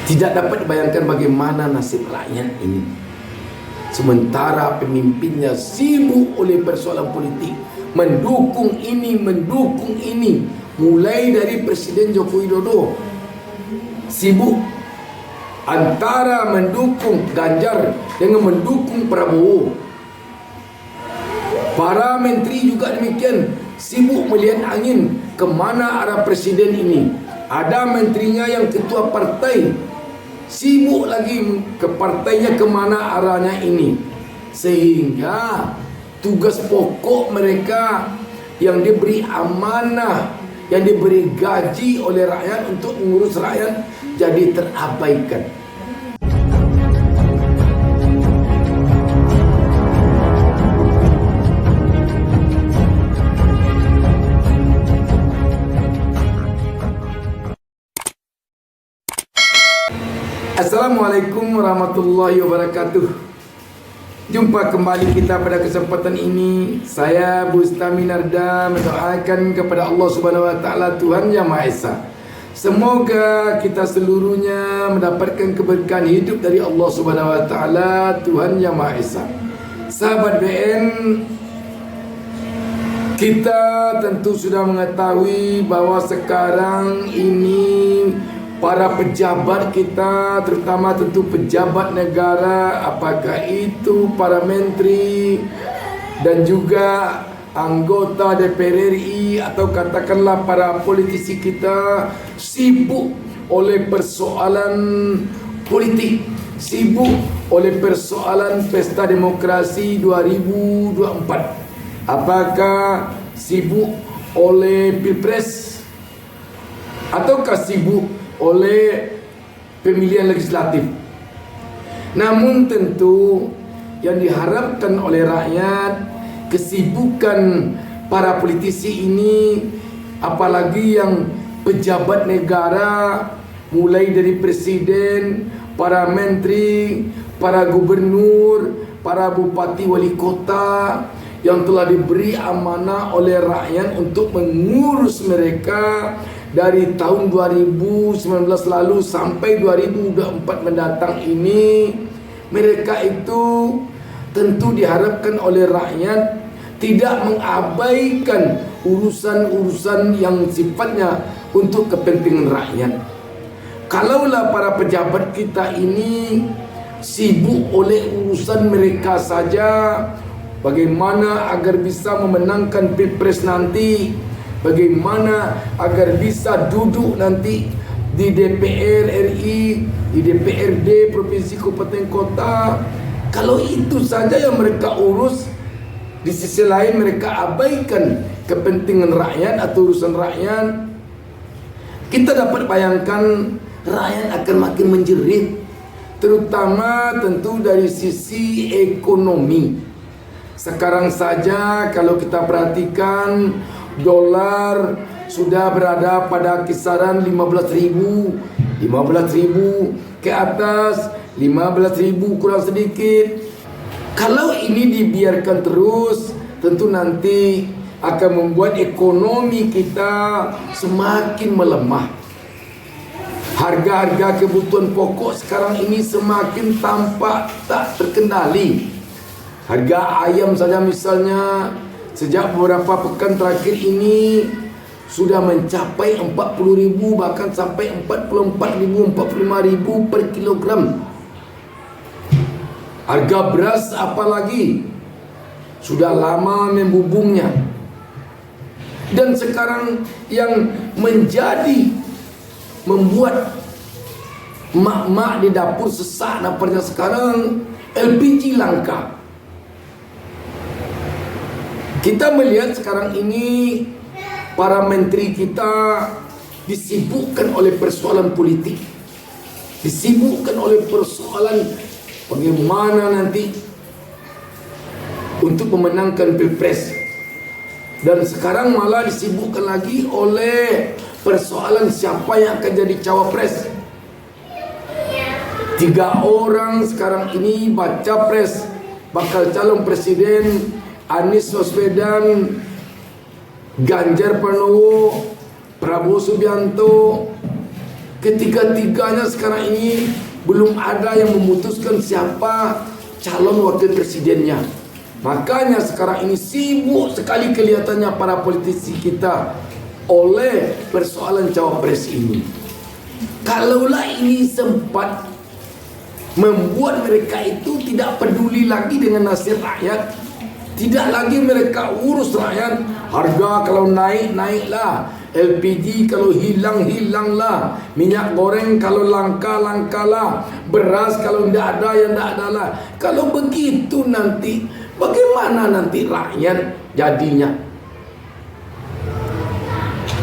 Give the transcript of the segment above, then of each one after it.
Tidak dapat dibayangkan bagaimana nasib rakyat ini. Sementara pemimpinnya sibuk oleh persoalan politik, mendukung ini, mendukung ini. Mulai dari Presiden Joko Widodo sibuk antara mendukung Ganjar dengan mendukung Prabowo. Para menteri juga demikian, sibuk melihat angin kemana arah presiden ini. Ada menterinya yang ketua partai, sibuk lagi ke partainya kemana arahnya ini. Sehingga tugas pokok mereka yang diberi amanah, yang diberi gaji oleh rakyat untuk mengurus rakyat jadi terabaikan. Assalamualaikum warahmatullahi wabarakatuh. Jumpa kembali kita pada kesempatan ini. Saya Bustami Narda mendoakan kepada Allah Subhanahu wa taala, Tuhan Yang Maha Esa, semoga kita seluruhnya mendapatkan keberkahan hidup dari Allah Subhanahu wa taala, Tuhan Yang Maha Esa. Sahabat BN, kita tentu sudah mengetahui bahwa sekarang ini para pejabat kita, terutama tentu pejabat negara, apakah itu para menteri dan juga anggota DPR RI atau katakanlah para politisi kita, sibuk oleh persoalan politik, sibuk oleh persoalan pesta demokrasi 2024. Apakah sibuk oleh Pilpres ataukah sibuk oleh pemilihan legislatif? Namun tentu yang diharapkan oleh rakyat, kesibukan para politisi ini, apalagi yang pejabat negara, mulai dari presiden, para menteri, para gubernur, para bupati wali kota, yang telah diberi amanah oleh rakyat untuk mengurus mereka dari tahun 2019 lalu sampai 2024 mendatang ini. Mereka itu tentu diharapkan oleh rakyat tidak mengabaikan urusan-urusan yang sifatnya untuk kepentingan rakyat. Kalaulah para pejabat kita ini sibuk oleh urusan mereka saja, bagaimana agar bisa memenangkan Pilpres nanti, bagaimana agar bisa duduk nanti di DPR RI, di DPRD Provinsi Kabupaten Kota. Kalau itu saja yang mereka urus, di sisi lain mereka abaikan kepentingan rakyat atau urusan rakyat, kita dapat bayangkan rakyat akan makin menjerit, terutama tentu dari sisi ekonomi. Sekarang saja kalau kita perhatikan, dolar sudah berada pada kisaran 15.000 ke atas, 15.000 kurang sedikit. Kalau ini dibiarkan terus, tentu nanti akan membuat ekonomi kita semakin melemah. Harga-harga kebutuhan pokok sekarang ini semakin tampak tak terkendali. Harga ayam saja misalnya, sejak beberapa pekan terakhir ini sudah mencapai 40.000, bahkan sampai 44.000, 45.000 per kilogram. Harga beras apalagi sudah lama membubungnya. Dan sekarang yang membuat mak-mak di dapur sesak nampaknya sekarang, LPG langka. Kita melihat sekarang ini para menteri kita disibukkan oleh persoalan politik, disibukkan oleh persoalan bagaimana nanti untuk memenangkan Pilpres. Dan sekarang malah disibukkan lagi oleh persoalan siapa yang akan jadi cawapres. 3 orang sekarang ini baca pres bakal calon presiden: Anies Baswedan, Ganjar Pranowo, Prabowo Subianto. Ketiga-tiganya sekarang ini belum ada yang memutuskan siapa calon wakil presidennya. Makanya sekarang ini sibuk sekali kelihatannya para politisi kita oleh persoalan cawapres ini. Kalaulah ini sempat membuat mereka itu tidak peduli lagi dengan nasib rakyat, tidak lagi mereka urus rakyat. Harga kalau naik, naiklah. LPG kalau hilang, hilanglah. Minyak goreng kalau langka, langkalah. Beras kalau tidak ada, yang tidak adalah. Kalau begitu nanti, bagaimana nanti rakyat jadinya?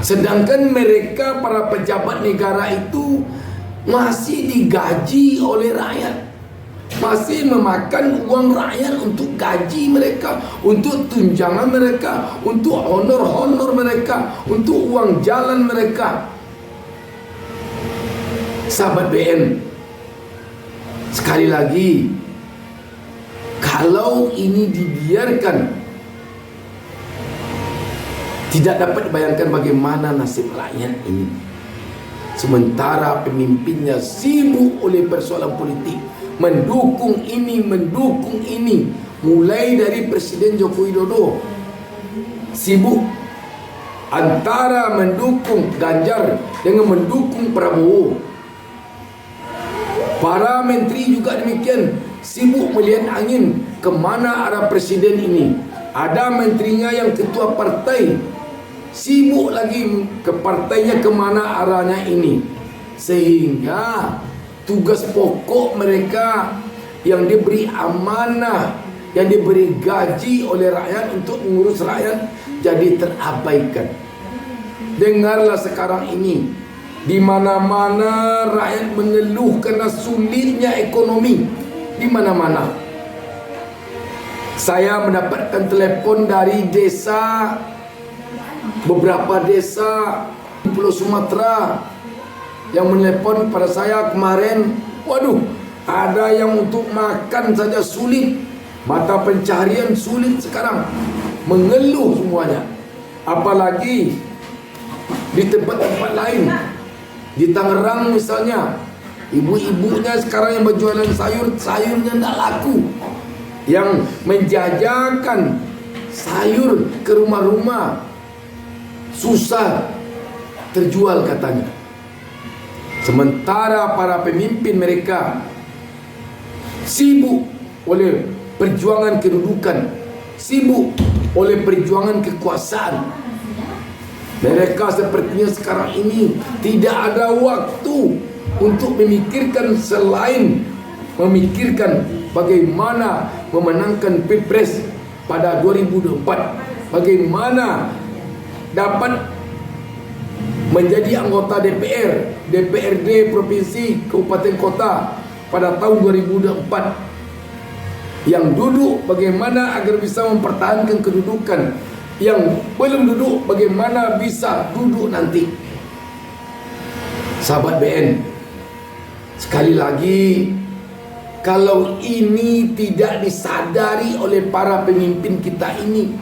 Sedangkan mereka, para pejabat negara itu masih digaji oleh rakyat, masih memakan uang rakyat untuk gaji mereka, untuk tunjangan mereka, untuk honor-honor mereka, untuk uang jalan mereka. Sahabat BN, sekali lagi, kalau ini dibiarkan, tidak dapat dibayangkan bagaimana nasib rakyat ini. Sementara pemimpinnya sibuk oleh persoalan politik, mendukung ini, mendukung ini. Mulai dari Presiden Joko Widodo sibuk antara mendukung Ganjar dengan mendukung Prabowo. Para menteri juga demikian, sibuk melihat angin kemana arah presiden ini. Ada menterinya yang ketua partai, sibuk lagi ke partainya kemana arahnya ini. Sehingga tugas pokok mereka yang diberi amanah, yang diberi gaji oleh rakyat untuk mengurus rakyat, jadi terabaikan. Dengarlah sekarang ini, di mana-mana rakyat mengeluh karena sulitnya ekonomi. Di mana-mana. Saya mendapatkan telepon dari desa, beberapa desa di Pulau Sumatera yang menelepon pada saya kemarin. Waduh, ada yang untuk makan saja sulit, mata pencaharian sulit sekarang, mengeluh semuanya. Apalagi di tempat-tempat lain, di Tangerang misalnya, ibu-ibunya sekarang yang berjualan sayur, sayurnya tidak laku. Yang menjajakan sayur ke rumah-rumah susah terjual katanya. Sementara para pemimpin mereka sibuk oleh perjuangan kedudukan, sibuk oleh perjuangan kekuasaan. Mereka sepertinya sekarang ini tidak ada waktu untuk memikirkan selain memikirkan bagaimana memenangkan Pilpres pada 2024, bagaimana dapat menjadi anggota DPR, DPRD provinsi, kabupaten kota pada tahun 2024. Yang duduk bagaimana agar bisa mempertahankan kedudukan, yang belum duduk bagaimana bisa duduk nanti. Sahabat BN, sekali lagi, kalau ini tidak disadari oleh para pemimpin kita ini,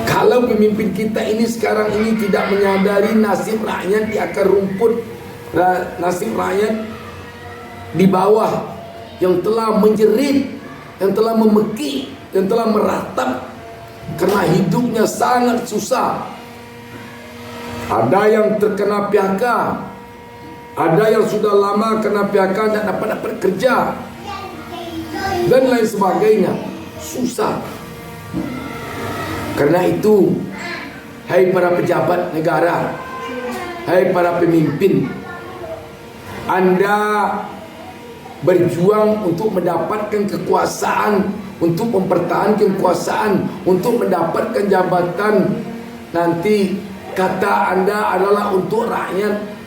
kalau pemimpin kita ini sekarang ini tidak menyadari nasib rakyat di akar rumput, nasib rakyat di bawah yang telah menjerit, yang telah memekik, yang telah meratap karena hidupnya sangat susah. Ada yang terkena PHK, ada yang sudah lama kena PHK dan dapat kerja, dan lain sebagainya. Susah. Karena itu, hai para pejabat negara, hai para pemimpin, Anda berjuang untuk mendapatkan kekuasaan, untuk mempertahankan kekuasaan, untuk mendapatkan jabatan. Nanti kata Anda adalah untuk rakyat.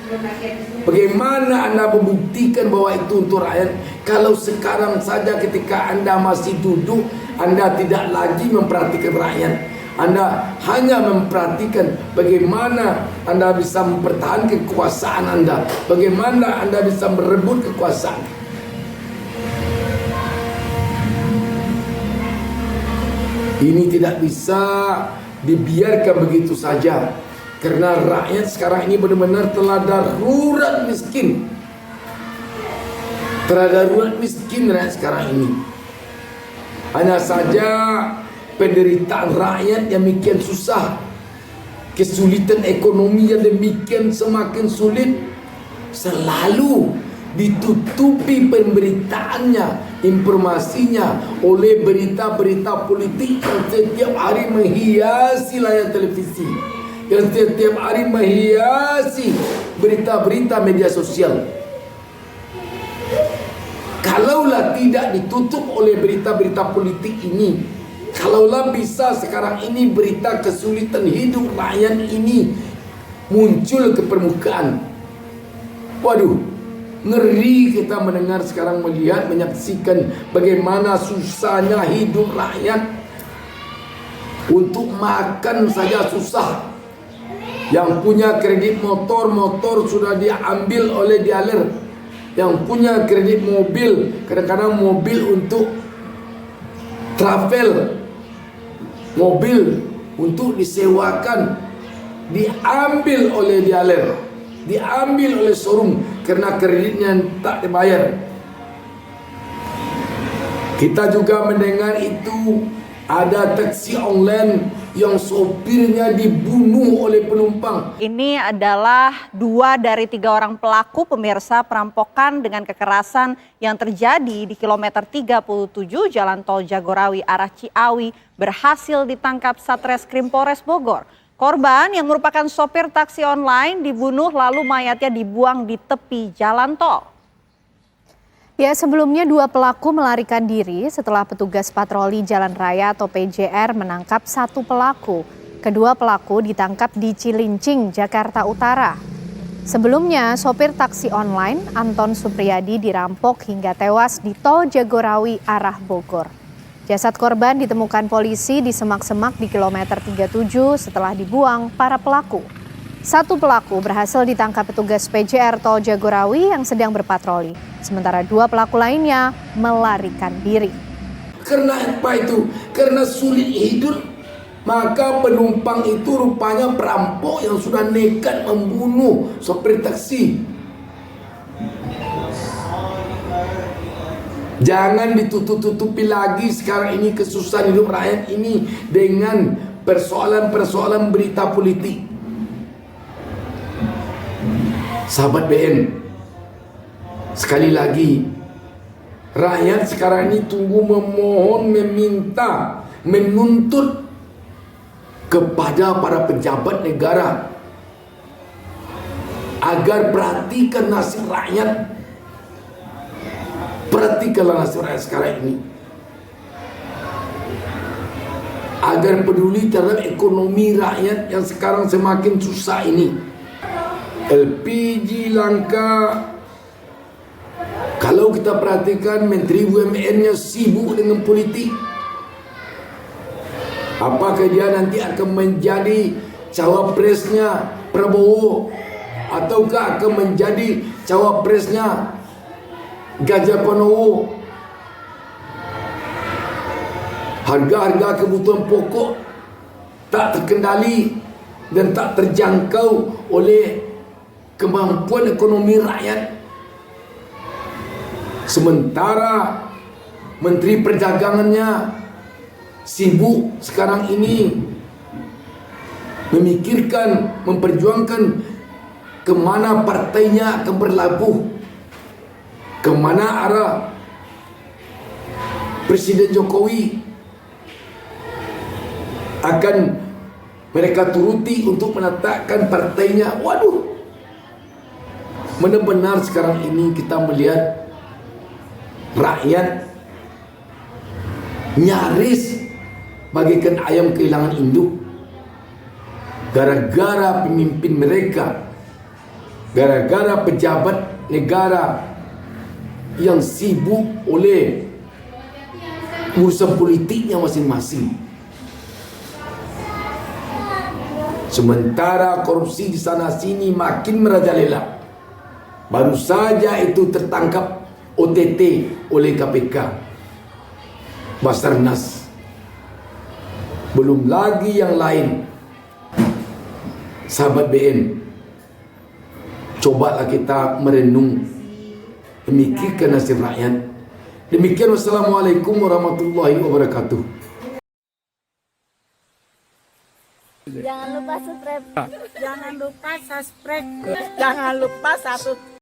Bagaimana Anda membuktikan bahwa itu untuk rakyat? Kalau sekarang saja ketika Anda masih duduk, Anda tidak lagi memperhatikan rakyat. Anda hanya memperhatikan bagaimana Anda bisa mempertahankan kekuasaan Anda, bagaimana Anda bisa merebut kekuasaan. Ini tidak bisa dibiarkan begitu saja. Karena rakyat sekarang ini benar-benar telah darurat miskin. Telah darurat miskin rakyat sekarang ini. Hanya saja penderitaan rakyat yang demikian susah, kesulitan ekonomi yang demikian semakin sulit, selalu ditutupi pemberitaannya, informasinya oleh berita-berita politik yang setiap hari menghiasi layar televisi, yang setiap hari menghiasi berita-berita media sosial. Kalaulah tidak ditutup oleh berita-berita politik ini, kalaulah bisa sekarang ini berita kesulitan hidup rakyat ini muncul ke permukaan, waduh, ngeri kita mendengar sekarang, melihat, menyaksikan bagaimana susahnya hidup rakyat. Untuk makan saja susah. Yang punya kredit motor sudah diambil oleh dealer. Yang punya kredit mobil, kadang-kadang mobil untuk travel, mobil untuk disewakan, diambil oleh dealer, diambil oleh showroom karena kreditnya tak dibayar. Kita juga mendengar itu ada taksi online yang sopirnya dibunuh oleh penumpang. Ini adalah 2 dari 3 orang pelaku pemirsa perampokan dengan kekerasan yang terjadi di kilometer 37 Jalan Tol Jagorawi arah Ciawi berhasil ditangkap Satreskrim Polres Bogor. Korban yang merupakan sopir taksi online dibunuh lalu mayatnya dibuang di tepi jalan tol. Ya, sebelumnya 2 pelaku melarikan diri setelah petugas patroli jalan raya atau PJR menangkap 1 pelaku. Kedua pelaku ditangkap di Cilincing, Jakarta Utara. Sebelumnya, sopir taksi online Anton Supriyadi dirampok hingga tewas di Tol Jagorawi arah Bogor. Jasad korban ditemukan polisi di semak-semak di kilometer 37 setelah dibuang para pelaku. 1 pelaku berhasil ditangkap petugas PJR Tol Jagorawi yang sedang berpatroli. Sementara 2 pelaku lainnya melarikan diri. Karena apa itu? Karena sulit hidup, maka penumpang itu rupanya perampok yang sudah nekat membunuh sopir taksi. Jangan ditutup-tutupi lagi sekarang ini kesusahan hidup rakyat ini dengan persoalan-persoalan berita politik. Sahabat BN, sekali lagi, rakyat sekarang ini tunggu memohon, meminta, menuntut kepada para pejabat negara agar perhatikan nasib rakyat. Perhatikanlah nasib rakyat sekarang ini. Agar peduli terhadap ekonomi rakyat yang sekarang semakin susah ini. LPG langka. Kalau kita perhatikan, Menteri BUMN-nya sibuk dengan politik. Apakah dia nanti akan menjadi cawapresnya Prabowo ataukah akan menjadi cawapresnya Ganjar Pranowo? Harga-harga kebutuhan pokok tak terkendali dan tak terjangkau oleh kemampuan ekonomi rakyat. Sementara Menteri Perdagangannya sibuk sekarang ini memikirkan, memperjuangkan kemana partainya akan berlabuh, kemana arah Presiden Jokowi akan mereka turuti untuk menetapkan partainya. Waduh, benar-benar sekarang ini kita melihat rakyat nyaris bagaikan ayam kehilangan induk gara-gara pemimpin mereka, gara-gara pejabat negara yang sibuk oleh urusan politiknya masing-masing. Sementara korupsi di sana sini makin merajalela. Baru saja itu tertangkap OTT oleh KPK, Basarnas. Belum lagi yang lain. Sahabat BN, cobalah kita merenung, memikirkan nasib rakyat. Demikian, wassalamualaikum warahmatullahi wabarakatuh. Jangan lupa subscribe. Jangan lupa subscribe. Jangan lupa satu